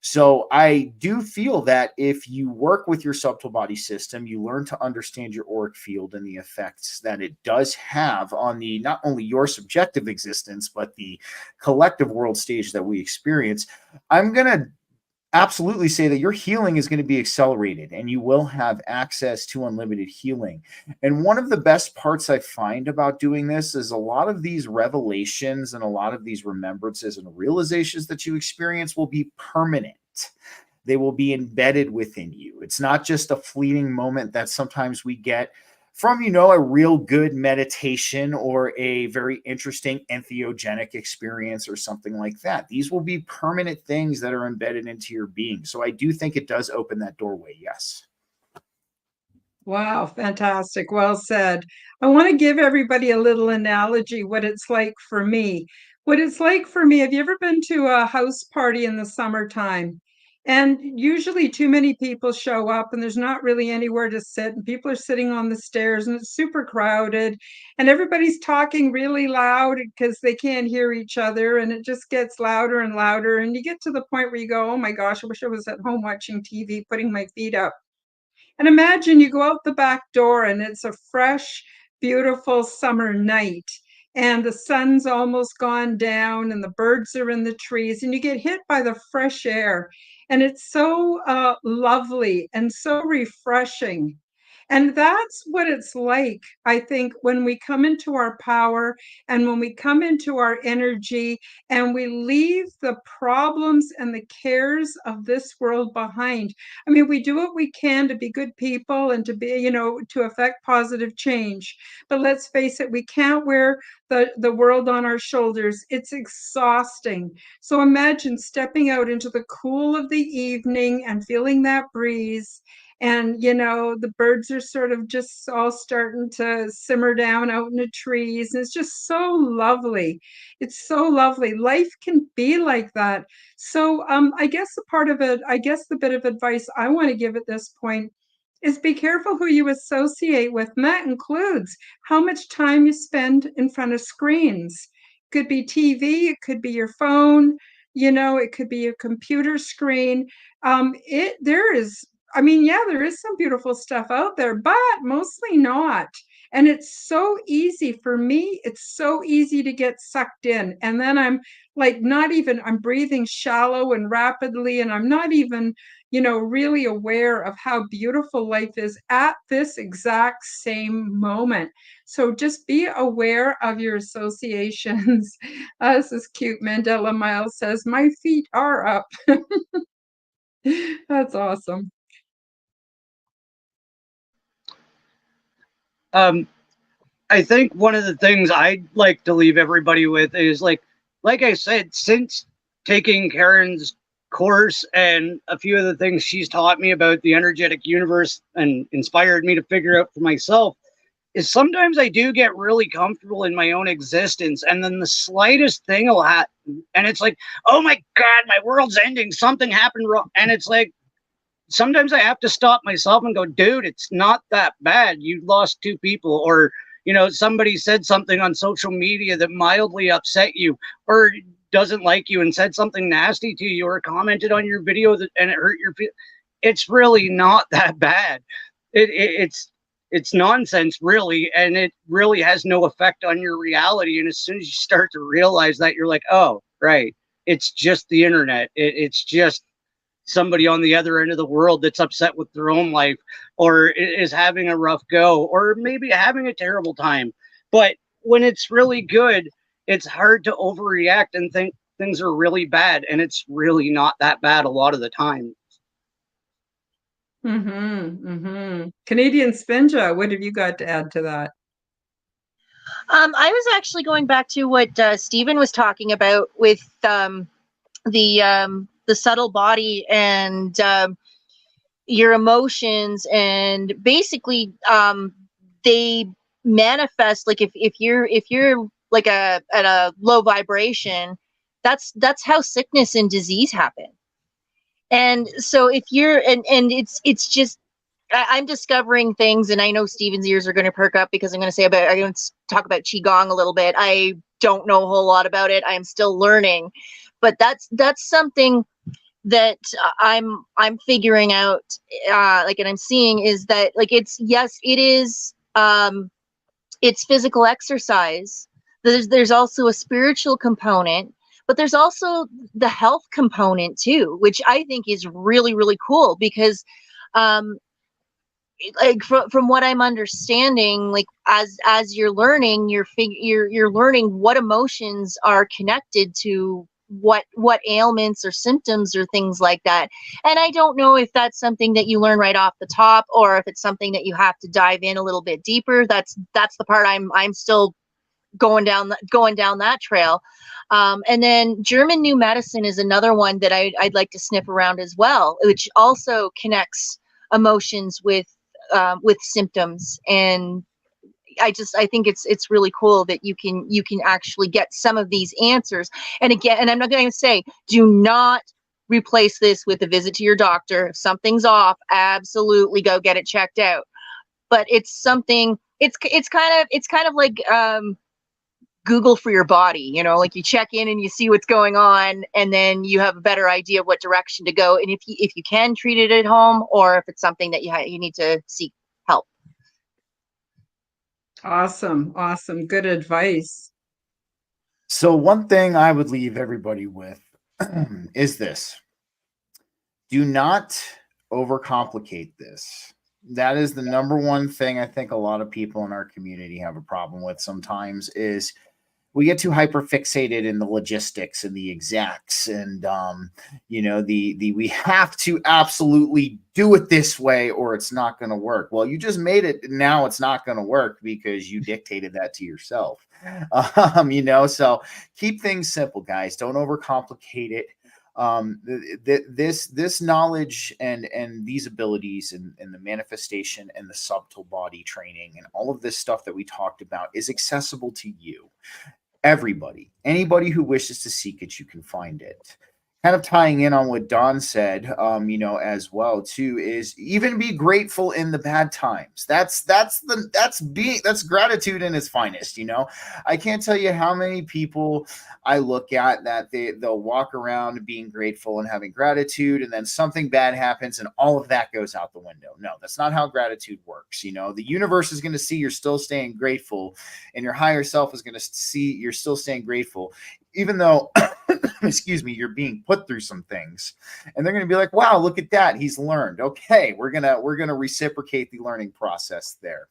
So I do feel that if you work with your subtle body system, you learn to understand your auric field and the effects that it does have on the not only your subjective existence, but the collective world stage that we experience. I'm going to absolutely say that your healing is going to be accelerated and you will have access to unlimited healing. And one of the best parts I find about doing this is a lot of these revelations and a lot of these remembrances and realizations that you experience will be permanent. They will be embedded within you. It's not just a fleeting moment that sometimes we get from, a real good meditation or a very interesting entheogenic experience or something like that. These will be permanent things that are embedded into your being. So I do think it does open that doorway. Yes. Wow, fantastic. Well said. I want to give everybody a little analogy what it's like for me. What it's like for me, have you ever been to a house party in the summertime? And usually too many people show up and there's not really anywhere to sit, and people are sitting on the stairs and it's super crowded and everybody's talking really loud because they can't hear each other, and it just gets louder and louder. And you get to the point where you go, oh my gosh, I wish I was at home watching TV, putting my feet up. And imagine you go out the back door and it's a fresh, beautiful summer night, and the sun's almost gone down and the birds are in the trees, and you get hit by the fresh air. And it's so lovely and so refreshing. And that's what it's like, I think, when we come into our power and when we come into our energy and we leave the problems and the cares of this world behind. I mean, we do what we can to be good people and to be, to affect positive change. But let's face it, we can't wear the world on our shoulders. It's exhausting. So imagine stepping out into the cool of the evening and feeling that breeze. And, the birds are sort of just all starting to simmer down out in the trees. And it's just so lovely. It's so lovely. Life can be like that. So I guess the bit of advice I want to give at this point is be careful who you associate with. And that includes how much time you spend in front of screens. It could be TV, it could be your phone, it could be a computer screen. There is some beautiful stuff out there, but mostly not. And it's so easy for me. It's so easy to get sucked in. And then I'm I'm breathing shallow and rapidly, and I'm not even, really aware of how beautiful life is at this exact same moment. So just be aware of your associations. This is cute. Mandela Miles says, my feet are up. That's awesome. I think one of the things I'd like to leave everybody with is like I said, since taking Karen's course and a few of the things she's taught me about the energetic universe and inspired me to figure out for myself, is sometimes I do get really comfortable in my own existence, and then the slightest thing will happen and it's like, oh my God, my world's ending, something happened wrong. And it's like, sometimes I have to stop myself and go, dude, it's not that bad. You lost two people, or, somebody said something on social media that mildly upset you or doesn't like you and said something nasty to you or commented on your video and it hurt your feelings. It's really not that bad. It's nonsense, really. And it really has no effect on your reality. And as soon as you start to realize that, you're like, oh, right. It's just the internet. It's just somebody on the other end of the world that's upset with their own life or is having a rough go or maybe having a terrible time. But when it's really good, it's hard to overreact and think things are really bad. And it's really not that bad a lot of the time. Canadian Spinja, what have you got to add to that? I was actually going back to what Stephen was talking about with the subtle body and your emotions, and basically they manifest like if you're like at a low vibration, that's how sickness and disease happen. And so if you're and it's just I'm discovering things, and I know Steven's ears are going to perk up because I'm going to talk about qigong a little bit. I don't know a whole lot about it. I'm still learning, but that's something that I'm figuring out, like, and I'm seeing is that, like, it's, yes, it is, it's physical exercise. There's also a spiritual component, but there's also the health component too, which I think is really, really cool because, like, from what I'm understanding, like, as you're learning, you're learning what emotions are connected to what ailments or symptoms or things like that. And I don't know if that's something that you learn right off the top, or if it's something that you have to dive in a little bit deeper. That's the part I'm still going down that trail. And then German New Medicine is another one that I'd like to sniff around as well, which also connects emotions with symptoms. And I think it's really cool that you can actually get some of these answers. And again, and I'm not going to say, do not replace this with a visit to your doctor. If something's off, absolutely go get it checked out. But it's something, it's kind of like Google for your body, like you check in and you see what's going on, and then you have a better idea of what direction to go. And if you can treat it at home, or if it's something that you need to seek help. Awesome. Good advice. So one thing I would leave everybody with is this: do not overcomplicate this. That is the number one thing I think a lot of people in our community have a problem with sometimes, is we get too hyper fixated in the logistics and the exacts, and the we have to absolutely do it this way or it's not going to work. Well, you just made it, now it's not going to work because you dictated that to yourself. So keep things simple, guys. Don't overcomplicate it. This knowledge and these abilities and the manifestation and the subtle body training and all of this stuff that we talked about is accessible to you. Everybody, anybody who wishes to seek it, you can find it. Kind of tying in on what Don said, as well too, is even be grateful in the bad times. That's gratitude in its finest. I can't tell you how many people I look at that they'll walk around being grateful and having gratitude, and then something bad happens and all of that goes out the window. No, that's not how gratitude works. The universe is going to see you're still staying grateful, and your higher self is going to see you're still staying grateful, even though excuse me, you're being put through some things, and they're going to be like, wow, look at that, he's learned. Okay, we're going to reciprocate the learning process there.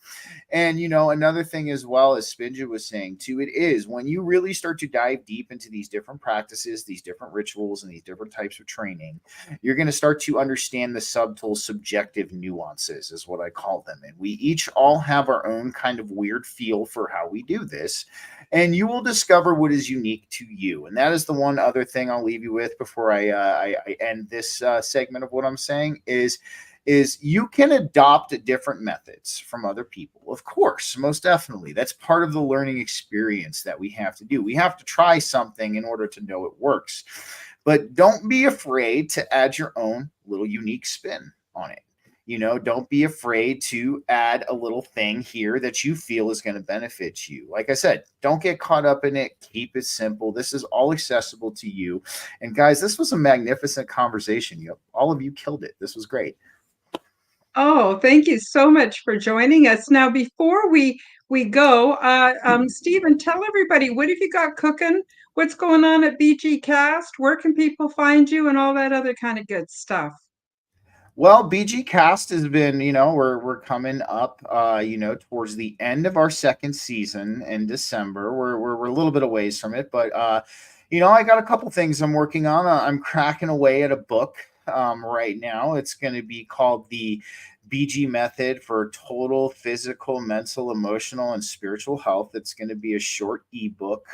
And another thing as well, as Spinja was saying too, it is when you really start to dive deep into these different practices, these different rituals, and these different types of training, you're going to start to understand the subtle subjective nuances, is what I call them. And we each all have our own kind of weird feel for how we do this, and you will discover what is unique to you. And that is the one other thing I'll leave you with before I end this segment of what I'm saying is you can adopt different methods from other people. Of course, most definitely. That's part of the learning experience that we have to do. We have to try something in order to know it works. But don't be afraid to add your own little unique spin on it. Don't be afraid to add a little thing here that you feel is going to benefit you. Like I said, don't get caught up in it. Keep it simple. This is all accessible to you. And guys, this was a magnificent conversation. All of you killed it. This was great. Oh, thank you so much for joining us. Now, before we go, Stephen, tell everybody, what have you got cooking? What's going on at BG Cast? Where can people find you, and all that other kind of good stuff? Well, BG Cast has been, we're coming up, towards the end of our second season in December. We're a little bit away from it, but I got a couple things I'm working on. I'm cracking away at a book right now. It's going to be called the BG Method for Total Physical, Mental, Emotional, and Spiritual Health. It's going to be a short ebook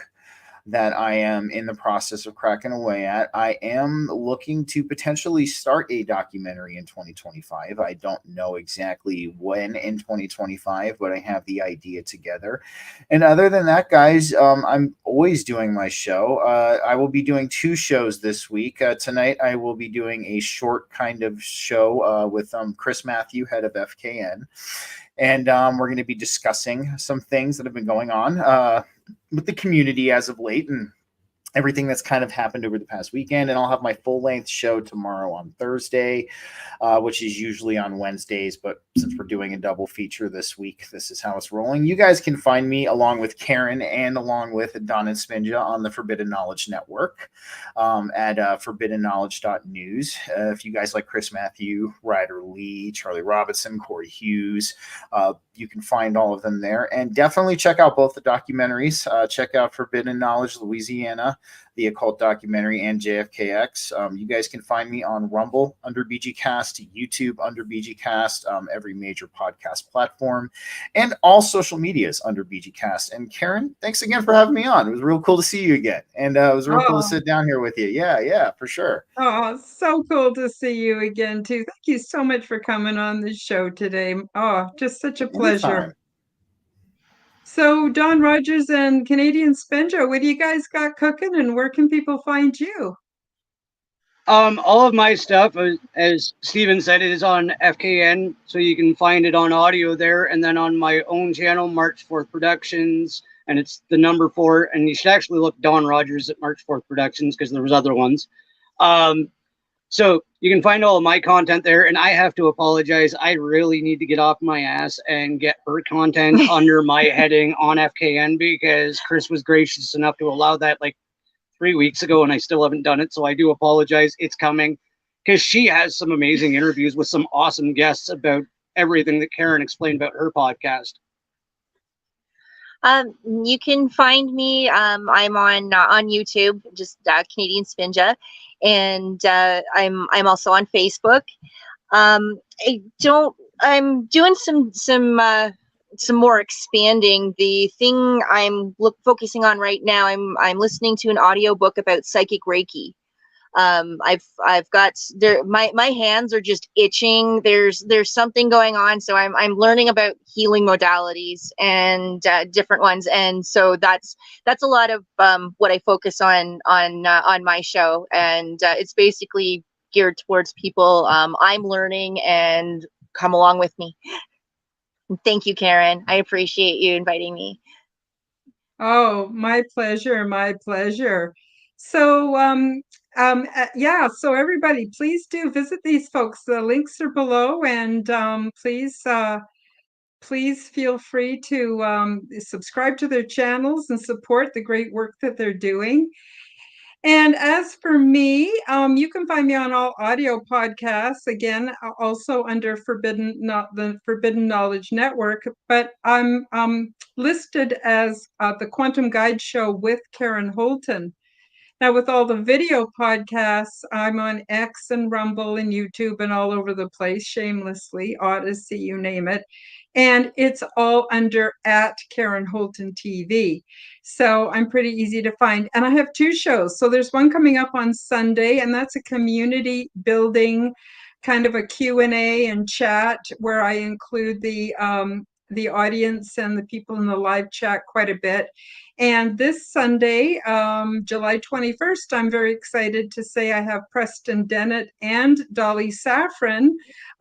that I am in the process of cracking away at. I am looking to potentially start a documentary in 2025. I don't know exactly when in 2025, but I have the idea together. And other than that, guys, I'm always doing my show. I will be doing 2 shows this week. Tonight, I will be doing a short kind of show with Chris Matthew, head of FKN. And we're going to be discussing some things that have been going on with the community as of late and everything that's kind of happened over the past weekend. And I'll have my full-length show tomorrow on Thursday, which is usually on Wednesdays. But since we're doing a double feature this week, this is how it's rolling. You guys can find me along with Karen and along with Don and Spinja on the Forbidden Knowledge Network at forbiddenknowledge.news. If you guys like Chris Matthew, Ryder Lee, Charlie Robinson, Corey Hughes, you can find all of them there. And definitely check out both the documentaries. Check out Forbidden Knowledge Louisiana, the occult documentary, and JFKX. You guys can find me on Rumble under BGcast, YouTube under BGcast, every major podcast platform, and all social medias under BGcast. And Karen, thanks again for having me on. It was real cool to see you again. And it was real cool to sit down here with you. Yeah, for sure. Oh, so cool to see you again, too. Thank you so much for coming on the show today. Oh, just such a pleasure. Anytime. So, Don Rogers and Canadian Spinja, what do you guys got cooking and where can people find you? All of my stuff, as Steven said, it is on FKN, so you can find it on audio there, and then on my own channel, March 4th Productions, and it's the number 4, and you should actually look Don Rogers at March 4th Productions because there was other ones. So you can find all of my content there, and I have to apologize. I really need to get off my ass and get her content under my heading on FKN because Chris was gracious enough to allow that like 3 weeks ago, and I still haven't done it. So I do apologize. It's coming because she has some amazing interviews with some awesome guests about everything that Karen explained about her podcast. You can find me. I'm on YouTube, just Canadian Spinja, and I'm also on Facebook. I'm doing some more expanding. The thing I'm focusing on right now, I'm listening to an audiobook about psychic Reiki. I've got there, my hands are just itching. There's something going on. So I'm learning about healing modalities and different ones. And so that's a lot of what I focus on my show. And it's basically geared towards people I'm learning and come along with me. Thank you, Karen. I appreciate you inviting me. Oh, my pleasure, my pleasure. So, yeah, so everybody, please do visit these folks. The links are below, and please feel free to subscribe to their channels and support the great work that they're doing. And as for me, you can find me on all audio podcasts, again, also under the Forbidden Knowledge Network, but I'm listed as the Quantum Guide Show with Karen Holton. Now, with all the video podcasts, I'm on X and Rumble and YouTube and all over the place, shamelessly, Odyssey, you name it. And it's all under at Karen Holton TV. So I'm pretty easy to find. And I have 2 shows. So there's one coming up on Sunday, and that's a community building kind of a Q&A and chat where I include the audience and the people in the live chat quite a bit. And this Sunday, July 21st, I'm very excited to say I have Preston Dennett and Dolly Safran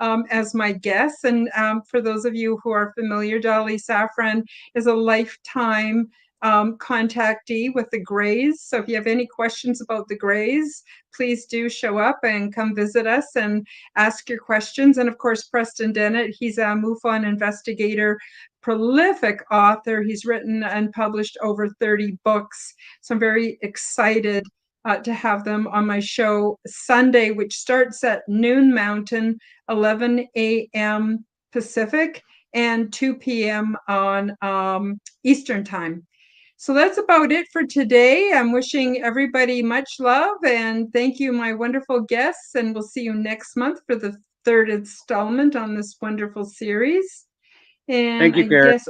as my guests. And for those of you who are familiar, Dolly Safran is a lifetime contactee with the Greys. So if you have any questions about the Greys, please do show up and come visit us and ask your questions. And of course, Preston Dennett, he's a MUFON investigator, prolific author. He's written and published over 30 books. So I'm very excited to have them on my show Sunday, which starts at noon Mountain, 11 a.m. Pacific, and 2 p.m. on Eastern Time. So that's about it for today. I'm wishing everybody much love, and thank you, my wonderful guests, and we'll see you next month for the third installment on this wonderful series. And Thank you, I Karen. guess,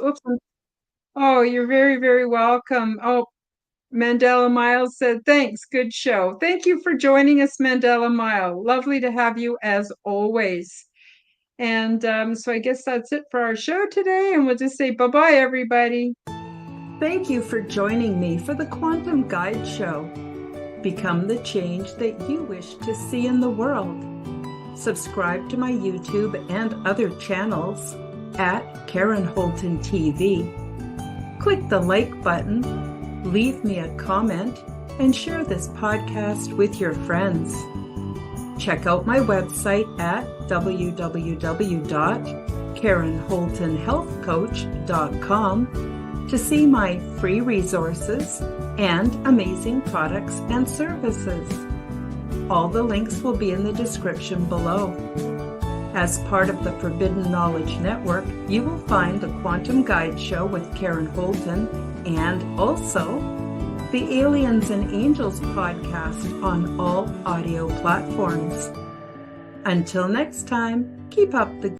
oh, you're very, very welcome. Oh, Mandela Miles said, thanks, good show. Thank you for joining us, Mandela Mile. Lovely to have you as always. And so I guess that's it for our show today, and we'll just say bye-bye, everybody. Thank you for joining me for the Quantum Guide Show. Become the change that you wish to see in the world. Subscribe to my YouTube and other channels at Karen Holton TV. Click the like button, leave me a comment, and share this podcast with your friends. Check out my website at www.KarenHoltonHealthCoach.com to see my free resources and amazing products and services. All the links will be in the description below. As part of the Forbidden Knowledge Network, you will find the Quantum Guide Show with Karen Holton and also the Aliens and Angels podcast on all audio platforms. Until next time, keep up the